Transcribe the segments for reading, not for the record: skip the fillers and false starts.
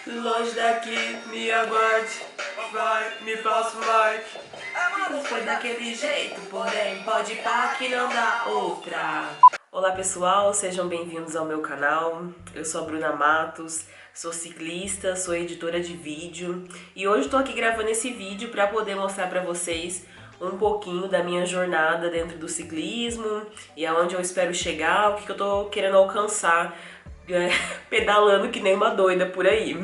Longe daqui, me aguarde, vai, me passa o like. Foi daquele jeito, porém pode ir pá que não dá outra. Olá pessoal, sejam bem-vindos ao meu canal. Eu sou a Bruna Matos, sou ciclista, sou editora de vídeo e hoje estou aqui gravando esse vídeo para poder mostrar para vocês um pouquinho da minha jornada dentro do ciclismo e aonde eu espero chegar, o que eu tô querendo alcançar pedalando que nem uma doida por aí.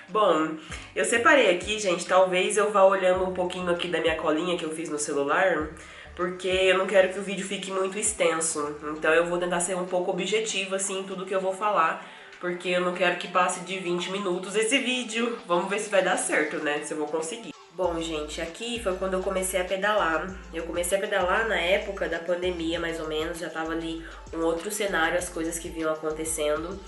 Bom, eu separei aqui, gente, talvez eu vá olhando um pouquinho aqui da minha colinha que eu fiz no celular, porque eu não quero que o vídeo fique muito extenso. Então eu vou tentar ser um pouco objetivo assim em tudo que eu vou falar, porque eu não quero que passe de 20 minutos esse vídeo. Vamos ver se vai dar certo, né? Se eu vou conseguir. Bom, gente, aqui foi quando eu comecei a pedalar. Eu comecei a pedalar na época da pandemia, mais ou menos. Já tava ali um outro cenário, as coisas que vinham acontecendo.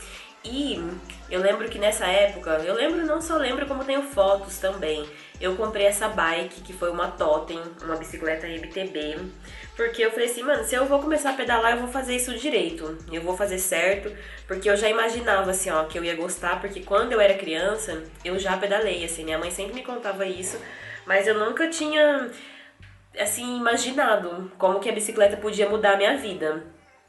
E eu lembro que nessa época, não só lembro como tenho fotos também. Eu comprei essa bike, que foi uma Totem, uma bicicleta MTB. Porque eu falei assim, mano, se eu vou começar a pedalar, eu vou fazer isso direito. Eu vou fazer certo, porque eu já imaginava, assim, ó, que eu ia gostar. Porque quando eu era criança, eu já pedalei, assim. Minha mãe sempre me contava isso, mas eu nunca tinha, assim, imaginado como que a bicicleta podia mudar a minha vida.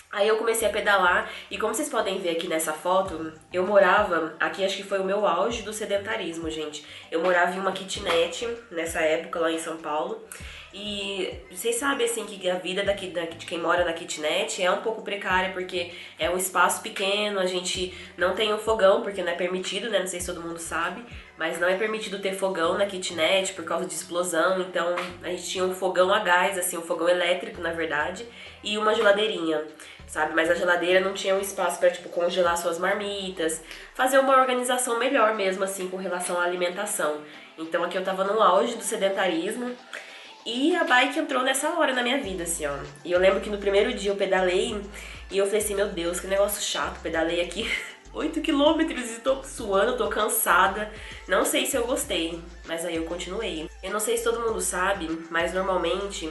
Aí eu comecei a pedalar e como vocês podem ver aqui nessa foto, eu morava, aqui acho que foi o meu auge do sedentarismo, gente. Eu morava em uma kitnet nessa época lá em São Paulo. E vocês sabem assim que a vida de quem mora na kitnet é um pouco precária porque é um espaço pequeno, a gente não tem um fogão porque não é permitido, né? Não sei se todo mundo sabe, mas não é permitido ter fogão na kitnet por causa de explosão. Então a gente tinha um fogão a gás, assim, um fogão elétrico na verdade, e uma geladeirinha, sabe? Mas a geladeira não tinha um espaço para tipo congelar suas marmitas, fazer uma organização melhor mesmo assim com relação à alimentação. Então aqui eu tava no auge do sedentarismo. E a bike entrou nessa hora na minha vida, assim, ó. E eu lembro que no primeiro dia eu pedalei e eu falei assim, meu Deus, que negócio chato. Pedalei aqui 8 quilômetros e tô suando, tô cansada. Não sei se eu gostei, mas aí eu continuei. Eu não sei se todo mundo sabe, mas normalmente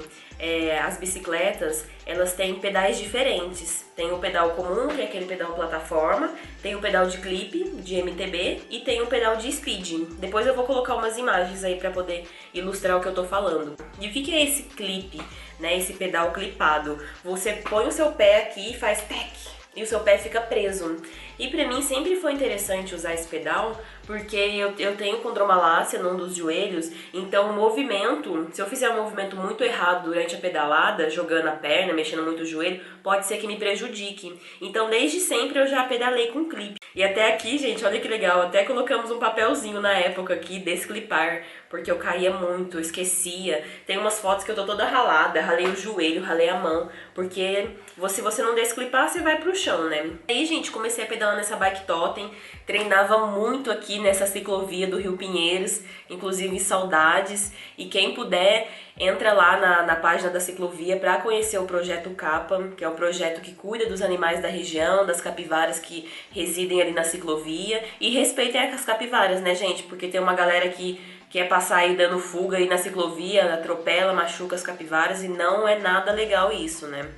as bicicletas, elas têm pedais diferentes. Tem o pedal comum, que é aquele pedal plataforma, tem o pedal de clipe, de MTB, e tem o pedal de speed. Depois eu vou colocar umas imagens aí pra poder ilustrar o que eu tô falando. E o que é esse clipe, né, esse pedal clipado? Você põe o seu pé aqui e faz tec, e o seu pé fica preso. E pra mim sempre foi interessante usar esse pedal, porque eu tenho condromalácia num dos joelhos, então o movimento, se eu fizer um movimento muito errado durante a pedalada, jogando a perna, mexendo muito o joelho, pode ser que me prejudique. Então desde sempre eu já pedalei com clipe. E até aqui, gente, olha que legal, até colocamos um papelzinho na época aqui, desclipar, porque eu caía muito, eu esquecia. Tem umas fotos que eu tô toda ralada, ralei o joelho, ralei a mão, porque se você não desclipar, você vai pro chão, né? Aí, gente, comecei a pedalar nessa bike Totem, treinava muito aqui nessa ciclovia do Rio Pinheiros, inclusive saudades. E quem puder, entra lá na página da ciclovia para conhecer o Projeto Capa, que é o projeto que cuida dos animais da região, das capivaras que residem ali na ciclovia. E respeitem as capivaras, né, gente? Porque tem uma galera que quer passar aí dando fuga aí na ciclovia, atropela, machuca as capivaras e não é nada legal isso, né?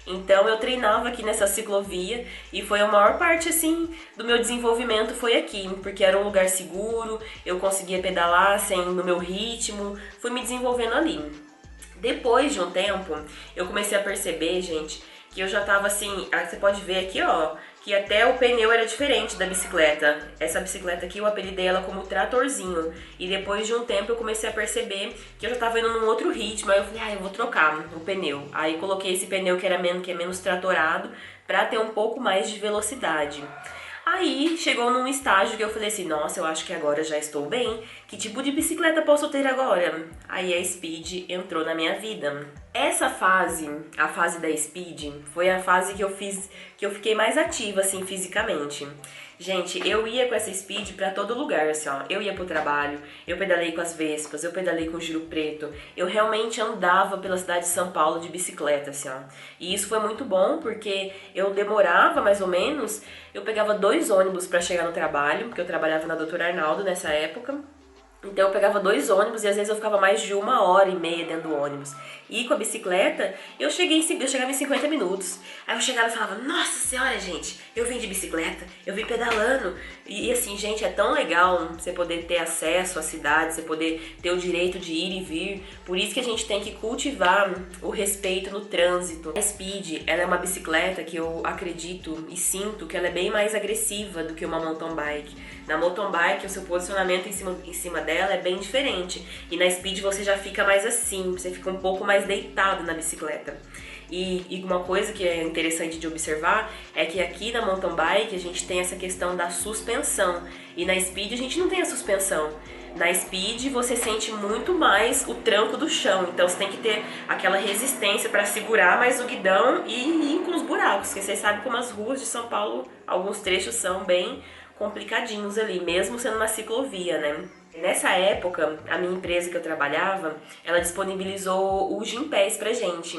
Então eu treinava aqui nessa ciclovia e foi a maior parte assim do meu desenvolvimento foi aqui, porque era um lugar seguro, eu conseguia pedalar sem no meu ritmo, fui me desenvolvendo ali. Depois de um tempo, eu comecei a perceber, gente, que eu já tava assim, você pode ver aqui, ó, que até o pneu era diferente da bicicleta. Essa bicicleta aqui eu apelidei ela como tratorzinho. E depois de um tempo eu comecei a perceber que eu já tava indo num outro ritmo. Aí eu falei, eu vou trocar o pneu. Aí coloquei esse pneu que é menos tratorado pra ter um pouco mais de velocidade. Aí chegou num estágio que eu falei assim, nossa, eu acho que agora já estou bem. Que tipo de bicicleta posso ter agora? Aí a Speed entrou na minha vida. Essa fase, a fase da Speed, foi a fase que eu fiquei mais ativa, assim, fisicamente. Gente, eu ia com essa Speed pra todo lugar, assim, ó. Eu ia pro trabalho, eu pedalei com as Vespas, eu pedalei com o Giro Preto. Eu realmente andava pela cidade de São Paulo de bicicleta, assim, ó. E isso foi muito bom, porque eu demorava, mais ou menos, eu pegava 2 ônibus pra chegar no trabalho, porque eu trabalhava na Doutor Arnaldo nessa época. Então eu pegava 2 ônibus e às vezes eu ficava mais de 1h30 dentro do ônibus. E com a bicicleta, eu chegava em 50 minutos. Aí eu chegava e falava, nossa senhora, gente, eu vim de bicicleta, eu vim pedalando. E assim, gente, é tão legal você poder ter acesso à cidade, você poder ter o direito de ir e vir. Por isso que a gente tem que cultivar o respeito no trânsito. A Speed, ela é uma bicicleta que eu acredito e sinto que ela é bem mais agressiva do que uma mountain bike. Na mountain bike, o seu posicionamento em cima dela é bem diferente. E na Speed você já fica mais assim, você fica um pouco mais deitado na bicicleta. E uma coisa que é interessante de observar é que aqui na mountain bike a gente tem essa questão da suspensão. E na Speed a gente não tem a suspensão. Na Speed você sente muito mais o tranco do chão, então você tem que ter aquela resistência para segurar mais o guidão e ir com os buracos, porque vocês sabem como as ruas de São Paulo, alguns trechos são bem complicadinhos ali, mesmo sendo uma ciclovia, né? Nessa época, a minha empresa que eu trabalhava, ela disponibilizou o Gympass pra gente.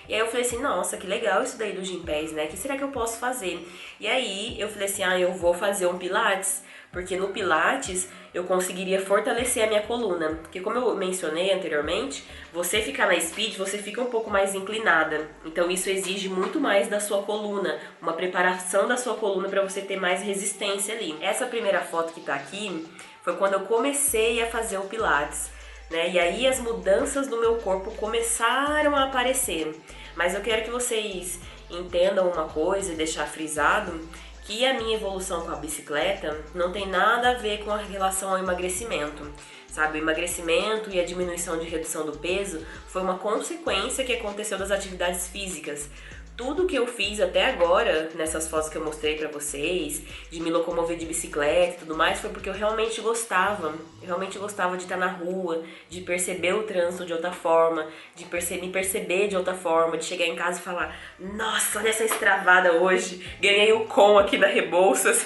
E aí eu falei assim, nossa, que legal isso daí do Gympass, né? O que será que eu posso fazer? E aí eu falei assim, eu vou fazer um Pilates, porque no Pilates eu conseguiria fortalecer a minha coluna. Porque como eu mencionei anteriormente, você ficar na Speed, você fica um pouco mais inclinada. Então isso exige muito mais da sua coluna, uma preparação da sua coluna para você ter mais resistência ali. Essa primeira foto que tá aqui foi quando eu comecei a fazer o Pilates, né? E aí as mudanças no meu corpo começaram a aparecer. Mas eu quero que vocês entendam uma coisa e deixar frisado que a minha evolução com a bicicleta não tem nada a ver com a relação ao emagrecimento, sabe? O emagrecimento e a diminuição de redução do peso foi uma consequência que aconteceu das atividades físicas. Tudo que eu fiz até agora, nessas fotos que eu mostrei pra vocês, de me locomover de bicicleta e tudo mais, foi porque eu realmente gostava. Eu realmente gostava de estar na rua, de perceber o trânsito de outra forma, de me perceber de outra forma, de chegar em casa e falar, nossa, olha essa estravada hoje, ganhei o com aqui na Rebouças.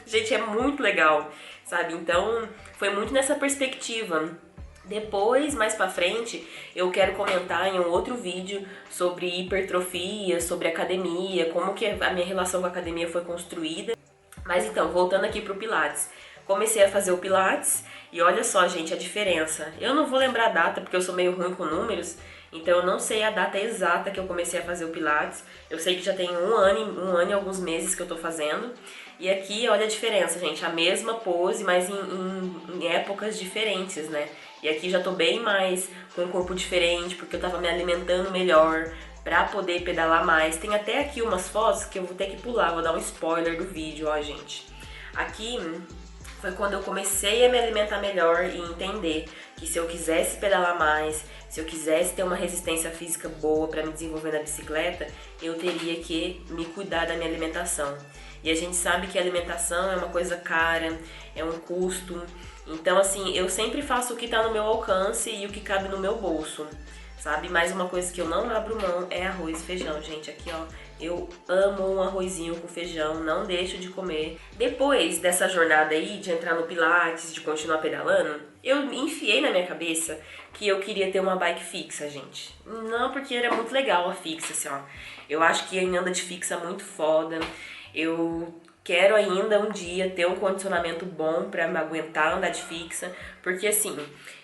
Gente, é muito legal, sabe? Então, foi muito nessa perspectiva. Depois, mais pra frente, eu quero comentar em um outro vídeo sobre hipertrofia, sobre academia, como que a minha relação com a academia foi construída. Mas então, voltando aqui pro Pilates. Comecei a fazer o Pilates e olha só, gente, a diferença. Eu não vou lembrar a data porque eu sou meio ruim com números, então eu não sei a data exata que eu comecei a fazer o Pilates. Eu sei que já tem um ano e alguns meses que eu tô fazendo. E aqui, olha a diferença, gente, a mesma pose, mas em épocas diferentes, né? E aqui já tô bem mais com um corpo diferente, porque eu tava me alimentando melhor pra poder pedalar mais. Tem até aqui umas fotos que eu vou ter que pular, vou dar um spoiler do vídeo, ó, gente. Aqui foi quando eu comecei a me alimentar melhor e entender que se eu quisesse pedalar mais, se eu quisesse ter uma resistência física boa pra me desenvolver na bicicleta, eu teria que me cuidar da minha alimentação. E a gente sabe que a alimentação é uma coisa cara, é um custo. Então, assim, eu sempre faço o que tá no meu alcance e o que cabe no meu bolso, sabe? Mas uma coisa que eu não abro mão é arroz e feijão, gente. Aqui, ó, eu amo um arrozinho com feijão, não deixo de comer. Depois dessa jornada aí, de entrar no Pilates, de continuar pedalando, eu enfiei na minha cabeça que eu queria ter uma bike fixa, gente. Não porque era muito legal a fixa, assim, ó. Eu acho que quem anda de fixa é muito foda. Eu quero ainda um dia ter um condicionamento bom pra me aguentar andar de fixa, porque assim,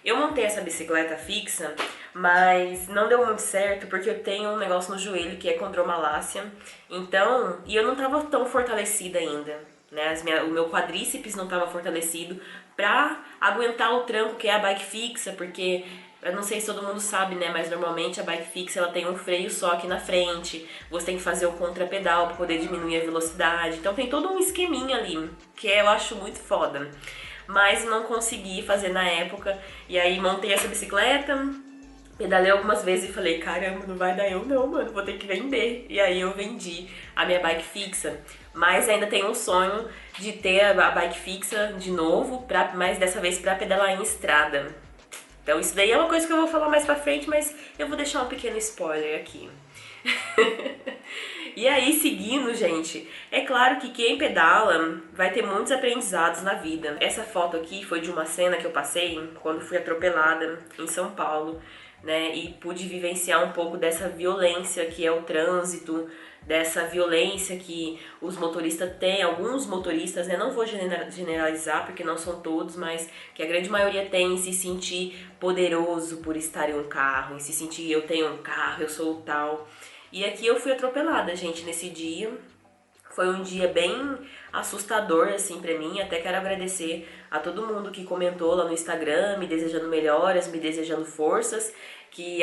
eu montei essa bicicleta fixa, mas não deu muito certo porque eu tenho um negócio no joelho que é condromalácia, então, e eu não tava tão fortalecida ainda, né? O meu quadríceps não tava fortalecido pra aguentar o tranco que é a bike fixa, porque eu não sei se todo mundo sabe, né, mas normalmente a bike fixa ela tem um freio só aqui na frente, você tem que fazer o contrapedal para poder diminuir a velocidade, então tem todo um esqueminha ali, que eu acho muito foda. Mas não consegui fazer na época, e aí montei essa bicicleta, pedalei algumas vezes e falei, caramba, não vai dar eu não, mano, vou ter que vender. E aí eu vendi a minha bike fixa, mas ainda tenho um sonho de ter a bike fixa de novo, mas dessa vez pra pedalar em estrada. Então isso daí é uma coisa que eu vou falar mais pra frente, mas eu vou deixar um pequeno spoiler aqui. E aí, seguindo, gente, é claro que quem pedala vai ter muitos aprendizados na vida. Essa foto aqui foi de uma cena que eu passei quando fui atropelada em São Paulo, né? E pude vivenciar um pouco dessa violência que é o trânsito, dessa violência que os motoristas têm, alguns motoristas, né? Não vou generalizar porque não são todos, mas que a grande maioria tem, em se sentir poderoso por estar em um carro, em se sentir eu tenho um carro, eu sou o tal. E aqui eu fui atropelada, gente, nesse dia. Foi um dia bem assustador, assim, pra mim. Até quero agradecer a todo mundo que comentou lá no Instagram, me desejando melhoras, me desejando forças. Que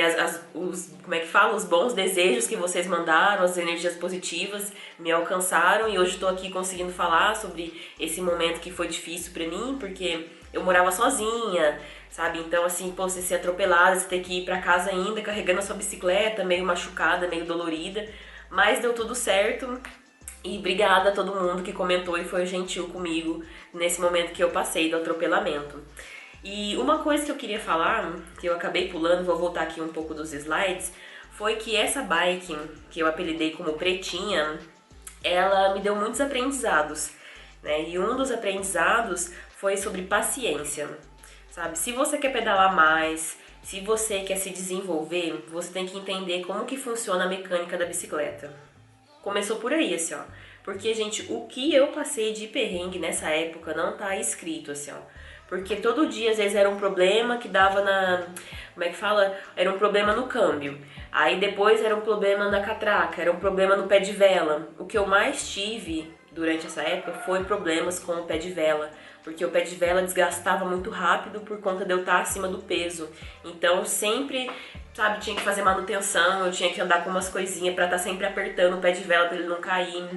como é que fala? Os bons desejos que vocês mandaram, as energias positivas me alcançaram. E hoje tô aqui conseguindo falar sobre esse momento que foi difícil pra mim, porque eu morava sozinha, sabe? Então, assim, pô, você ser atropelada, você ter que ir pra casa ainda carregando a sua bicicleta, meio machucada, meio dolorida. Mas deu tudo certo. E obrigada a todo mundo que comentou e foi gentil comigo nesse momento que eu passei do atropelamento. E uma coisa que eu queria falar, que eu acabei pulando, vou voltar aqui um pouco dos slides, foi que essa bike, que eu apelidei como Pretinha, ela me deu muitos aprendizados, né? E um dos aprendizados foi sobre paciência, sabe? Se você quer pedalar mais, se você quer se desenvolver, você tem que entender como que funciona a mecânica da bicicleta. Começou por aí, assim, ó. Porque, gente, o que eu passei de perrengue nessa época não tá escrito, assim, ó. Porque todo dia, às vezes, era um problema que dava na... Como é que fala? Era um problema no câmbio. Aí depois era um problema na catraca, era um problema no pé de vela. O que eu mais tive durante essa época foi problemas com o pé de vela. Porque o pé de vela desgastava muito rápido por conta de eu estar acima do peso. Então, sempre... sabe, tinha que fazer manutenção, eu tinha que andar com umas coisinhas pra estar sempre apertando o pé de vela pra ele não cair.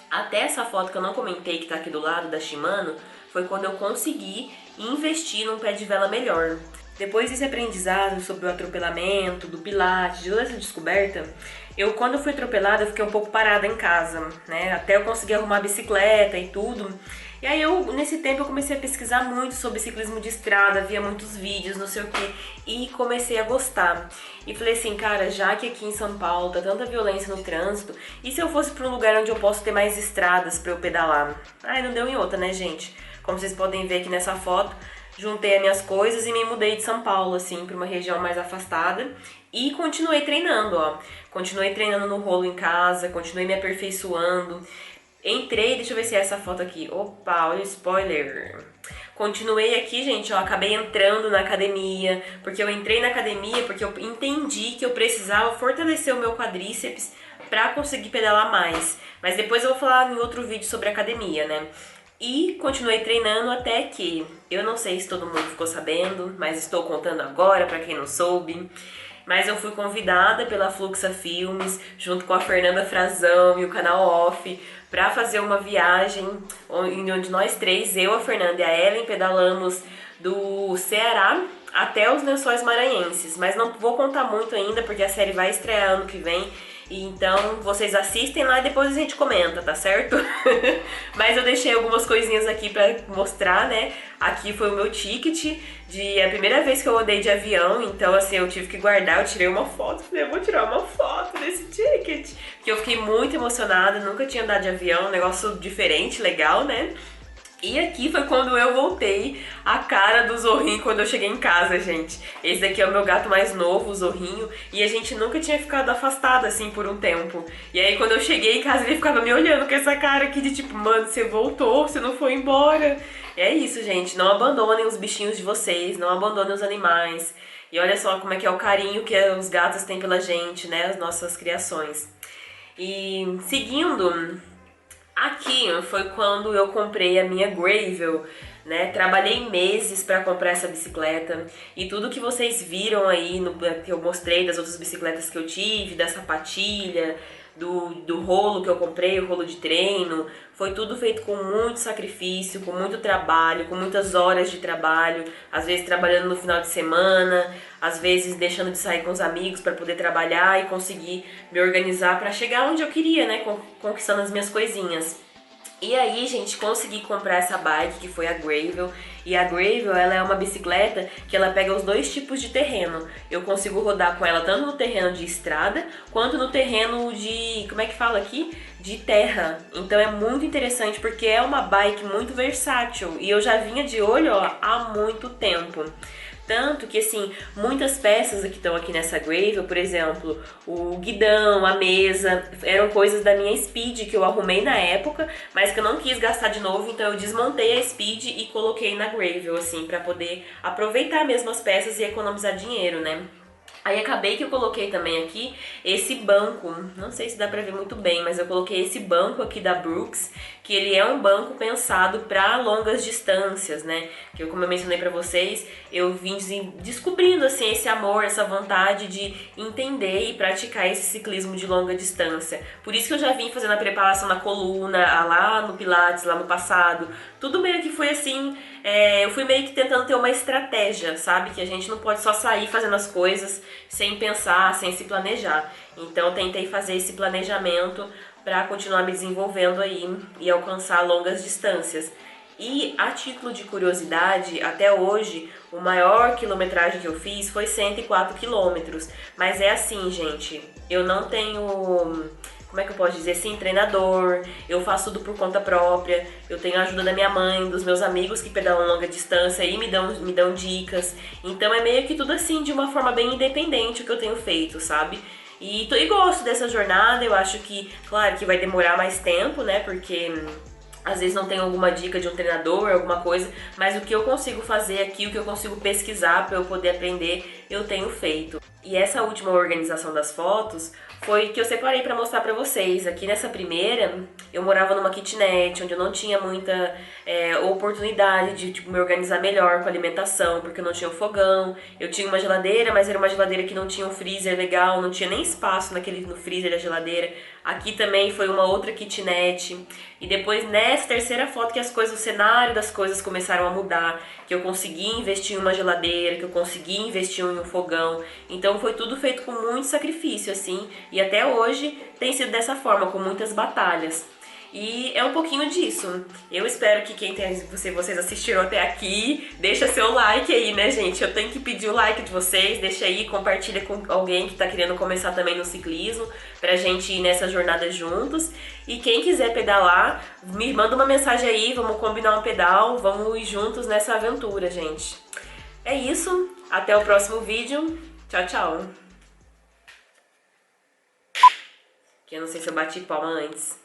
Até essa foto que eu não comentei, que tá aqui do lado, da Shimano, foi quando eu consegui investir num pé de vela melhor. Depois desse aprendizado sobre o atropelamento, do pilates, de toda essa descoberta, quando eu fui atropelada, eu fiquei um pouco parada em casa, né? Até eu conseguir arrumar a bicicleta e tudo. E aí nesse tempo eu comecei a pesquisar muito sobre ciclismo de estrada, via muitos vídeos, não sei o que, e comecei a gostar. E falei assim, cara, já que aqui em São Paulo tá tanta violência no trânsito, e se eu fosse pra um lugar onde eu posso ter mais estradas pra eu pedalar? Ai, não deu em outra, né, gente? Como vocês podem ver aqui nessa foto, juntei as minhas coisas e me mudei de São Paulo, assim, pra uma região mais afastada. E continuei treinando, ó. Continuei treinando no rolo em casa, continuei me aperfeiçoando. Entrei, deixa eu ver se é essa foto aqui. Opa, olha o spoiler. Continuei aqui, gente, ó, acabei entrando na academia, porque eu entrei na academia porque eu entendi que eu precisava fortalecer o meu quadríceps pra conseguir pedalar mais. Mas depois eu vou falar em outro vídeo sobre academia, né? E continuei treinando até que, eu não sei se todo mundo ficou sabendo, mas estou contando agora pra quem não soube. Mas eu fui convidada pela Fluxa Filmes, junto com a Fernanda Frazão e o canal Off, para fazer uma viagem onde nós três, eu, a Fernanda e a Ellen, pedalamos do Ceará até os Lençóis Maranhenses. Mas não vou contar muito ainda, porque a série vai estrear ano que vem. E então vocês assistem lá e depois a gente comenta, tá certo? Mas eu deixei algumas coisinhas aqui pra mostrar, né? Aqui foi o meu ticket é a primeira vez que eu andei de avião, então assim, eu tive que guardar, eu tirei uma foto, falei, eu vou tirar uma foto desse ticket. Porque eu fiquei muito emocionada, nunca tinha andado de avião, um negócio diferente, legal, né? E aqui foi quando eu voltei a cara do Zorrinho quando eu cheguei em casa, gente. Esse daqui é o meu gato mais novo, o Zorrinho, e a gente nunca tinha ficado afastado assim por um tempo. E aí quando eu cheguei em casa ele ficava me olhando com essa cara aqui de tipo, mano, você voltou, você não foi embora. E é isso, gente, não abandonem os bichinhos de vocês, não abandonem os animais. E olha só como é que é o carinho que os gatos têm pela gente, né, as nossas criações. E seguindo... Aqui foi quando eu comprei a minha Gravel, né? Trabalhei meses para comprar essa bicicleta e tudo que vocês viram aí, que eu mostrei das outras bicicletas que eu tive, da sapatilha, do rolo que eu comprei, o rolo de treino, foi tudo feito com muito sacrifício, com muito trabalho, com muitas horas de trabalho, às vezes trabalhando no final de semana, às vezes deixando de sair com os amigos para poder trabalhar e conseguir me organizar para chegar onde eu queria, né, conquistando as minhas coisinhas. E aí, gente, consegui comprar essa bike, que foi a Gravel. E a Gravel, ela é uma bicicleta que ela pega os dois tipos de terreno. Eu consigo rodar com ela tanto no terreno de estrada, quanto no terreno de... como é que fala aqui? De terra. Então é muito interessante, porque é uma bike muito versátil. E eu já vinha de olho, ó, há muito tempo. Tanto que, assim, muitas peças que estão aqui nessa Gravel, por exemplo, o guidão, a mesa, eram coisas da minha Speed que eu arrumei na época, mas que eu não quis gastar de novo, então eu desmontei a Speed e coloquei na Gravel, assim, pra poder aproveitar mesmo as peças e economizar dinheiro, né? Aí acabei que eu coloquei também aqui esse banco, não sei se dá pra ver muito bem, mas eu coloquei esse banco aqui da Brooks, que ele é um banco pensado para longas distâncias, né? Que como eu mencionei pra vocês, eu vim descobrindo assim esse amor, essa vontade de entender e praticar esse ciclismo de longa distância. Por isso que eu já vim fazendo a preparação na coluna, lá no Pilates, lá no passado. Tudo meio que foi assim, eu fui meio que tentando ter uma estratégia, sabe? Que a gente não pode só sair fazendo as coisas sem pensar, sem se planejar. Então eu tentei fazer esse planejamento para continuar me desenvolvendo aí e alcançar longas distâncias. E a título de curiosidade, até hoje, o maior quilometragem que eu fiz foi 104 quilômetros. Mas é assim, gente, eu não tenho, como é que eu posso dizer assim, treinador, eu faço tudo por conta própria, eu tenho a ajuda da minha mãe, dos meus amigos que pedalam longa distância e me dão dicas. Então é meio que tudo assim, de uma forma bem independente o que eu tenho feito, sabe? E gosto dessa jornada, eu acho que, claro, que vai demorar mais tempo, né, porque às vezes não tem alguma dica de um treinador, alguma coisa, mas o que eu consigo fazer aqui, o que eu consigo pesquisar para eu poder aprender, eu tenho feito. E essa última organização das fotos foi que eu separei para mostrar para vocês. Aqui nessa primeira, eu morava numa kitnet, onde eu não tinha muita oportunidade de tipo, me organizar melhor com a alimentação, porque eu não tinha um fogão. Eu tinha uma geladeira, mas era uma geladeira que não tinha um freezer legal, não tinha nem espaço no freezer da geladeira. Aqui também foi uma outra kitnet. E depois nessa terceira foto que o cenário das coisas começaram a mudar, que eu consegui investir em uma geladeira, que eu consegui investir em um fogão. Então foi tudo feito com muito sacrifício, assim, e até hoje tem sido dessa forma, com muitas batalhas. E é um pouquinho disso. Eu espero que vocês assistiram até aqui, deixa seu like aí, né, gente? Eu tenho que pedir o like de vocês, deixa aí, compartilha com alguém que tá querendo começar também no ciclismo, pra gente ir nessa jornada juntos. E quem quiser pedalar, me manda uma mensagem aí, vamos combinar um pedal, vamos ir juntos nessa aventura, gente. É isso, até o próximo vídeo. Tchau, tchau. Que eu não sei se eu bati palma antes.